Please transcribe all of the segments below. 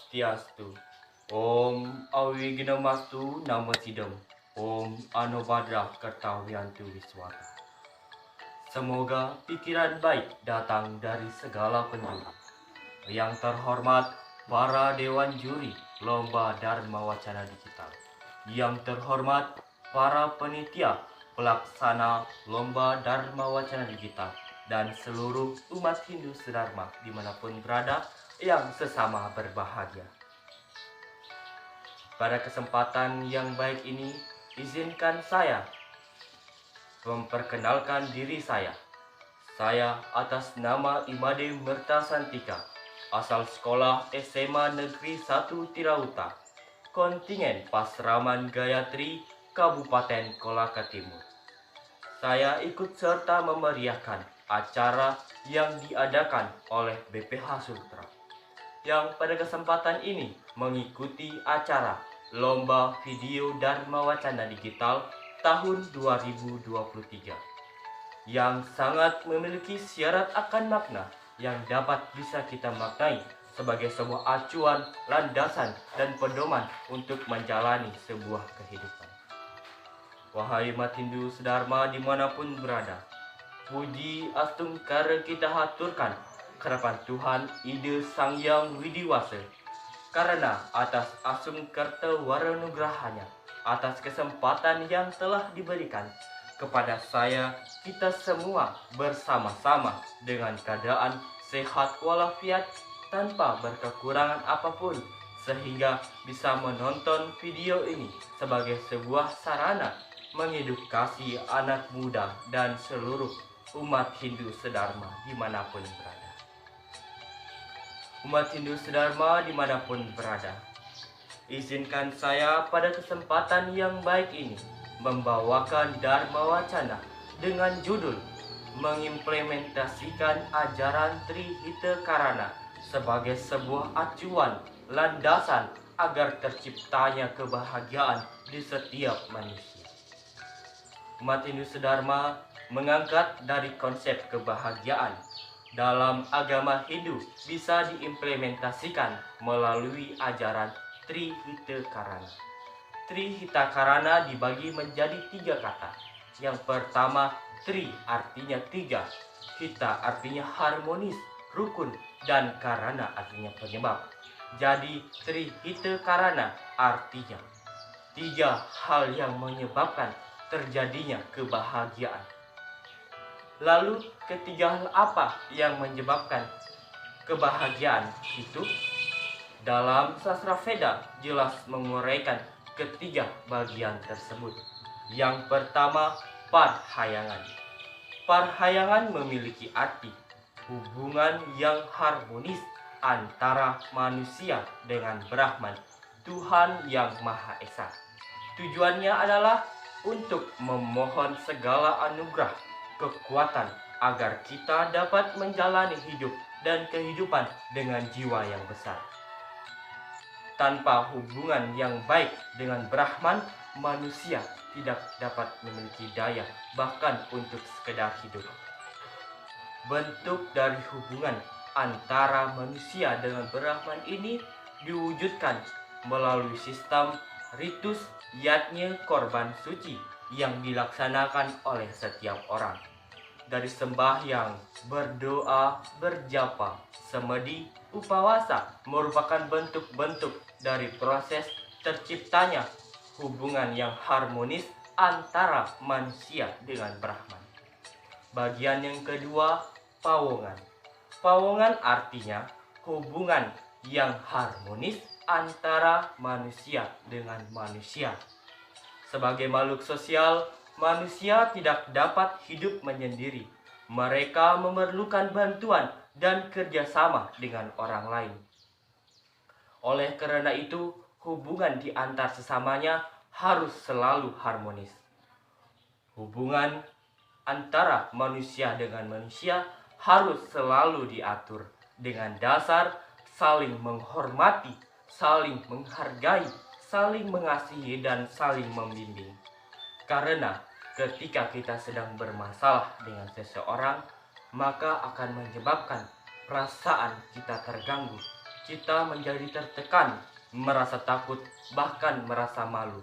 Swastiastu. Om Awigamastu Namo Sidam. Om Anubhadra Kartawiyantu Wiswata. Semoga pikiran baik datang dari segala penjuru. Yang terhormat para Dewan Juri Lomba Dharma Wacana Digital. Yang terhormat para penitia pelaksana Lomba Dharma Wacana Digital dan seluruh umat Hindu sedharma dimanapun berada yang sesama berbahagia. Pada kesempatan yang baik ini, izinkan saya memperkenalkan diri saya. Saya atas nama Imade Mertasantika, asal sekolah SMA Negeri 1 Tirauta, kontingen Pasraman Gayatri, Kabupaten Kolaka Timur. Saya ikut serta memeriahkan acara yang diadakan oleh BPH Sultra, yang pada kesempatan ini mengikuti acara Lomba Video Dharma Wacana Digital tahun 2023, yang sangat memiliki syarat akan makna yang dapat bisa kita maknai sebagai sebuah acuan, landasan, dan pedoman untuk menjalani sebuah kehidupan. Wahai umat Hindu sedharma dimanapun berada, puji astungkara kita haturkan kehadapan Tuhan Ida Sang Hyang Widiwasa, karena atas asungkarta waranugrahanya, atas kesempatan yang telah diberikan kepada saya, kita semua bersama-sama dengan keadaan sehat walafiat tanpa berkekurangan apapun, sehingga bisa menonton video ini sebagai sebuah sarana mengedukasi anak muda dan seluruh umat Hindu sedharma dimanapun berada. Umat Hindu sedharma dimanapun berada, izinkan saya pada kesempatan yang baik ini membawakan Dharma Wacana dengan judul mengimplementasikan ajaran Trihita Karana sebagai sebuah acuan, landasan agar terciptanya kebahagiaan di setiap manusia. Umat Hindu sedharma mengangkat dari konsep kebahagiaan dalam agama Hindu bisa diimplementasikan melalui ajaran Trihita Karana. Trihita Karana dibagi menjadi 3 kata. Yang pertama, Tri artinya 3, Hita artinya harmonis, rukun, dan Karana artinya penyebab. Jadi Trihita Karana artinya 3 hal yang menyebabkan terjadinya kebahagiaan. Lalu ketiga hal apa yang menyebabkan kebahagiaan itu? Dalam sastra Veda jelas menguraikan ketiga bagian tersebut. Yang pertama, parhayangan. Parhayangan memiliki arti hubungan yang harmonis antara manusia dengan Brahman, Tuhan yang Maha Esa. Tujuannya adalah untuk memohon segala anugerah, kekuatan agar kita dapat menjalani hidup dan kehidupan dengan jiwa yang besar. Tanpa hubungan yang baik dengan Brahman, manusia tidak dapat memiliki daya bahkan untuk sekedar hidup. Bentuk dari hubungan antara manusia dengan Brahman ini diwujudkan melalui sistem ritus yatnya korban suci yang dilaksanakan oleh setiap orang. Dari sembahyang, berdoa, berjapa, semedi, upawasa merupakan bentuk-bentuk dari proses terciptanya hubungan yang harmonis antara manusia dengan Brahman. Bagian yang kedua, pawongan. Pawongan artinya hubungan yang harmonis antara manusia dengan manusia. Sebagai makhluk sosial, manusia tidak dapat hidup menyendiri. Mereka memerlukan bantuan dan kerjasama dengan orang lain. Oleh karena itu, hubungan di antar sesamanya harus selalu harmonis. Hubungan antara manusia dengan manusia harus selalu diatur dengan dasar saling menghormati, saling menghargai, saling mengasihi, dan saling membimbing. Karena ketika kita sedang bermasalah dengan seseorang, maka akan menyebabkan perasaan kita terganggu, kita menjadi tertekan, merasa takut, bahkan merasa malu.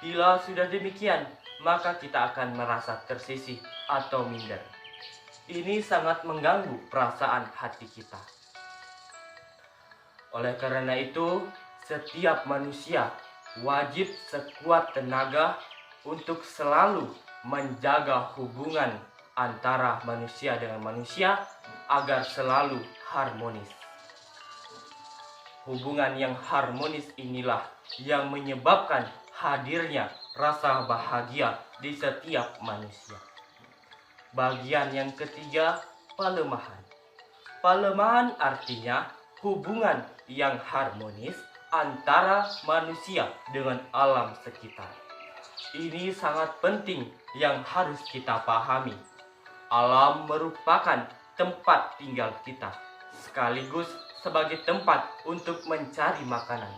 Bila sudah demikian, maka kita akan merasa tersisih atau minder. Ini sangat mengganggu perasaan hati kita. Oleh karena itu, setiap manusia wajib sekuat tenaga untuk selalu menjaga hubungan antara manusia dengan manusia agar selalu harmonis. Hubungan yang harmonis inilah yang menyebabkan hadirnya rasa bahagia di setiap manusia. Bagian yang ketiga, pelemahan. Pelemahan artinya hubungan yang harmonis antara manusia dengan alam sekitar. Ini sangat penting yang harus kita pahami. Alam merupakan tempat tinggal kita, sekaligus sebagai tempat untuk mencari makanan.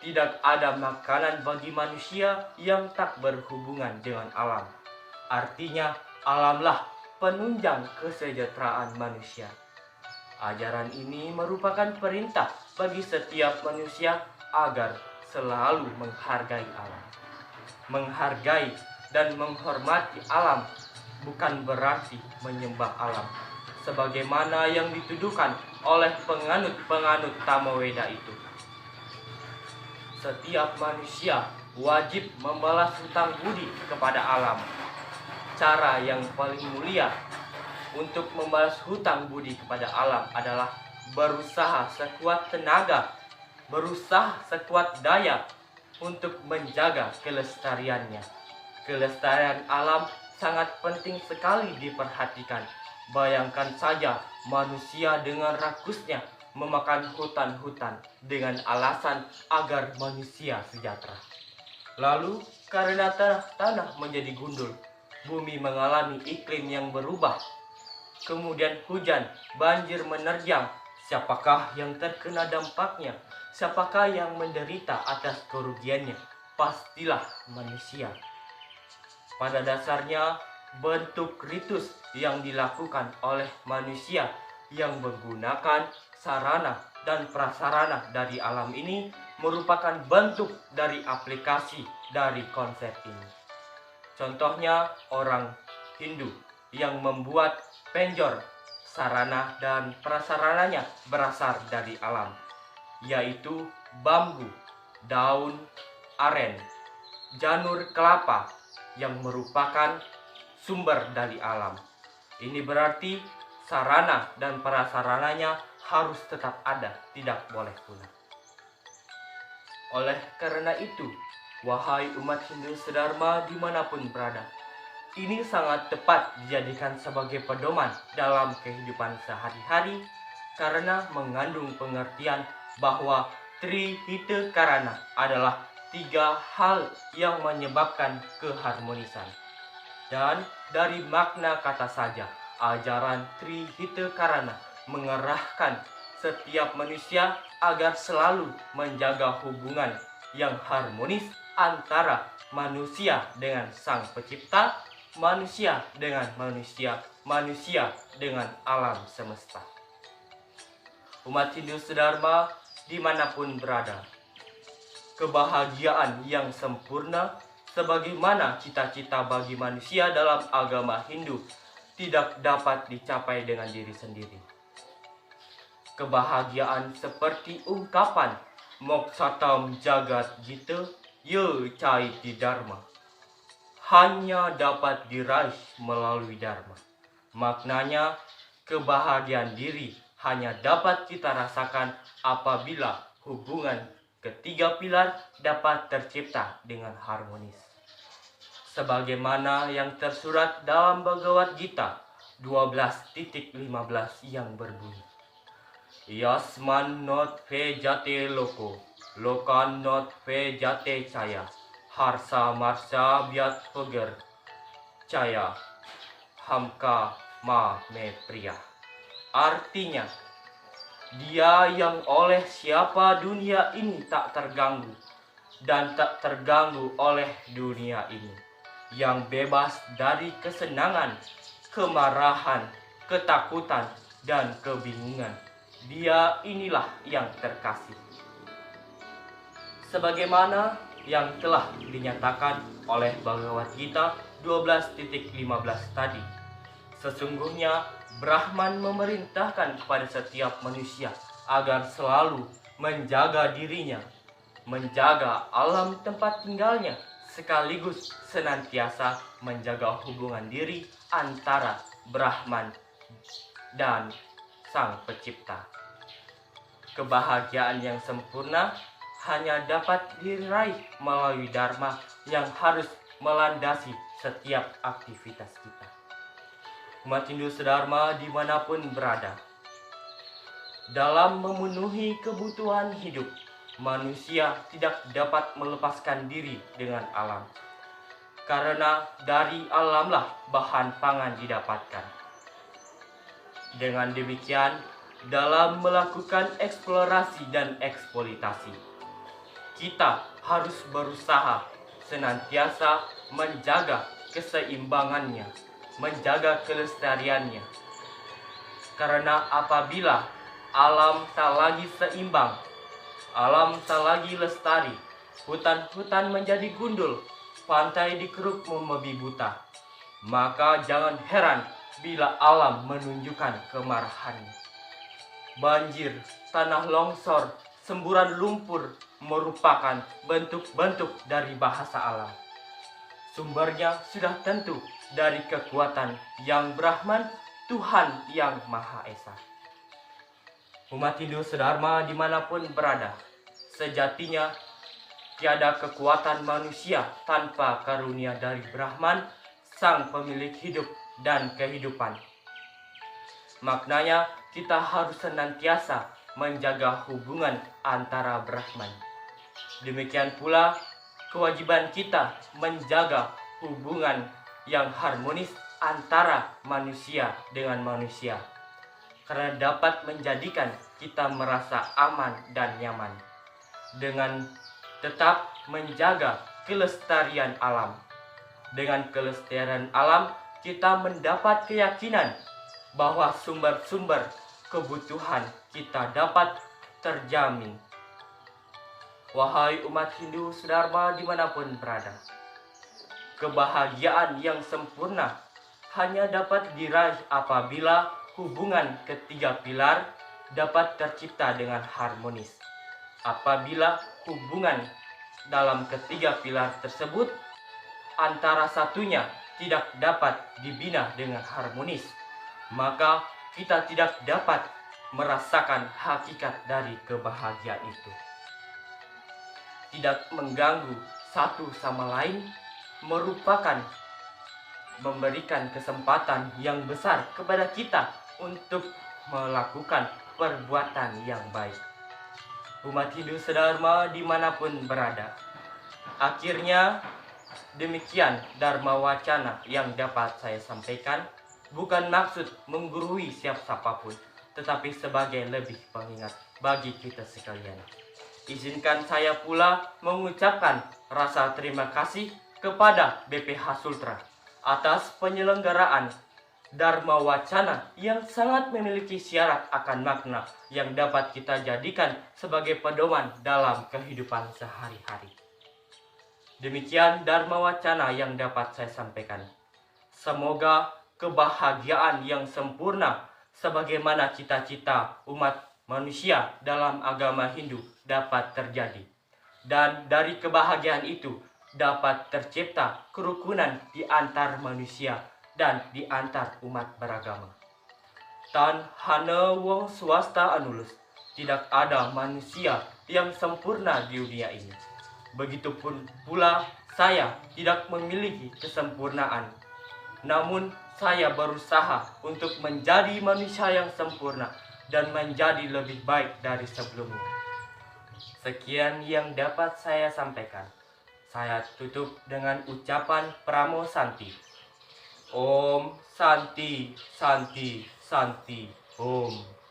Tidak ada makanan bagi manusia yang tak berhubungan dengan alam. Artinya, alamlah penunjang kesejahteraan manusia. Ajaran ini merupakan perintah bagi setiap manusia agar selalu menghargai alam. Menghargai dan menghormati alam bukan berarti menyembah alam, sebagaimana yang dituduhkan oleh penganut Tamaweda itu. Setiap manusia wajib membalas hutang budi kepada alam. Cara yang paling mulia untuk membalas hutang budi kepada alam adalah berusaha sekuat tenaga, berusaha sekuat daya untuk menjaga kelestariannya. Kelestarian alam sangat penting sekali diperhatikan. Bayangkan saja manusia dengan rakusnya memakan hutan-hutan dengan alasan agar manusia sejahtera. Lalu karena tanah menjadi gundul, bumi mengalami iklim yang berubah. Kemudian hujan, banjir menerjang. Siapakah yang terkena dampaknya? Siapakah yang menderita atas kerugiannya? Pastilah manusia. Pada dasarnya, bentuk ritus yang dilakukan oleh manusia yang menggunakan sarana dan prasarana dari alam ini merupakan bentuk dari aplikasi dari konsep ini. Contohnya orang Hindu yang membuat penjor, sarana dan prasarananya berasal dari alam, yaitu bambu, daun aren, janur kelapa yang merupakan sumber dari alam. Ini berarti sarana dan prasarananya harus tetap ada, tidak boleh punah. Oleh karena itu, wahai umat Hindu sedharma dimanapun berada, ini sangat tepat dijadikan sebagai pedoman dalam kehidupan sehari-hari karena mengandung pengertian bahwa Trihita Karana adalah 3 hal yang menyebabkan keharmonisan. Dan dari makna kata saja, ajaran Trihita Karana mengerahkan setiap manusia agar selalu menjaga hubungan yang harmonis antara manusia dengan Sang Pencipta, manusia dengan manusia, manusia dengan alam semesta. Umat Hindu sedharma dimanapun berada, kebahagiaan yang sempurna sebagaimana cita-cita bagi manusia dalam agama Hindu tidak dapat dicapai dengan diri sendiri. Kebahagiaan seperti ungkapan Moksatam Jagat Gita Ye Caiti Dharma hanya dapat diraih melalui Dharma. Maknanya, kebahagiaan diri hanya dapat kita rasakan apabila hubungan ketiga pilar dapat tercipta dengan harmonis. Sebagaimana yang tersurat dalam Bhagavad Gita 12.15 yang berbunyi, Yasman not fe jate loko, lokan not fe jate caya, harsa marsa biat peger, caya, hamka ma me priya. Artinya, dia yang oleh siapa dunia ini tak terganggu dan tak terganggu oleh dunia ini, yang bebas dari kesenangan, kemarahan, ketakutan, dan kebingungan. Dia inilah yang terkasih. Sebagaimana yang telah dinyatakan oleh Bhagavad Gita 12.15 tadi, sesungguhnya Brahman memerintahkan kepada setiap manusia agar selalu menjaga dirinya, menjaga alam tempat tinggalnya, sekaligus senantiasa menjaga hubungan diri antara Brahman dan Sang Pencipta. Kebahagiaan yang sempurna hanya dapat diraih melalui Dharma yang harus melandasi setiap aktivitas kita. Umat Hindu sedharma dimanapun berada, dalam memenuhi kebutuhan hidup, manusia tidak dapat melepaskan diri dengan alam, karena dari alamlah bahan pangan didapatkan. Dengan demikian, dalam melakukan eksplorasi dan eksploitasi, kita harus berusaha senantiasa menjaga keseimbangannya, menjaga kelestariannya. Karena apabila alam tak lagi seimbang, alam tak lagi lestari, hutan-hutan menjadi gundul, pantai dikeruk membabi buta, maka jangan heran bila alam menunjukkan kemarahannya. Banjir, tanah longsor, semburan lumpur merupakan bentuk-bentuk dari bahasa alam. Sumbernya sudah tentu dari kekuatan Yang Brahman, Tuhan yang Maha Esa. Umat Hindu sedharma dimanapun berada, sejatinya tiada kekuatan manusia tanpa karunia dari Brahman, Sang Pemilik hidup dan kehidupan. Maknanya kita harus senantiasa menjaga hubungan antara Brahman. Demikian pula kewajiban kita menjaga hubungan yang harmonis antara manusia dengan manusia, karena dapat menjadikan kita merasa aman dan nyaman dengan tetap menjaga kelestarian alam. Dengan kelestarian alam, kita mendapat keyakinan bahwa sumber-sumber kebutuhan kita dapat terjamin. Wahai umat Hindu sedharma dimanapun berada, kebahagiaan yang sempurna hanya dapat diraih apabila hubungan ketiga pilar dapat tercipta dengan harmonis. Apabila hubungan dalam ketiga pilar tersebut antara satunya tidak dapat dibina dengan harmonis, maka kita tidak dapat merasakan hakikat dari kebahagiaan itu. Tidak mengganggu satu sama lain merupakan memberikan kesempatan yang besar kepada kita untuk melakukan perbuatan yang baik. Umat Hindu sedharma dimanapun berada, akhirnya demikian Dharma Wacana yang dapat saya sampaikan. Bukan maksud menggurui siapapun, tetapi sebagai lebih pengingat bagi kita sekalian. Izinkan saya pula mengucapkan rasa terima kasih kepada BPH Sultra atas penyelenggaraan Dharma Wacana yang sangat memiliki syarat akan makna yang dapat kita jadikan sebagai pedoman dalam kehidupan sehari-hari. Demikian Dharma Wacana yang dapat saya sampaikan. Semoga kebahagiaan yang sempurna sebagaimana cita-cita umat manusia dalam agama Hindu dapat terjadi. Dan dari kebahagiaan itu dapat tercipta kerukunan di antar manusia dan di antar umat beragama. Tan hana wong swasta anulus, tidak ada manusia yang sempurna di dunia ini. Begitupun pula saya tidak memiliki kesempurnaan. Namun saya berusaha untuk menjadi manusia yang sempurna dan menjadi lebih baik dari sebelumnya. Sekian yang dapat saya sampaikan. Saya tutup dengan ucapan Pramo Santi. Om Santi, Santi, Santi, Om.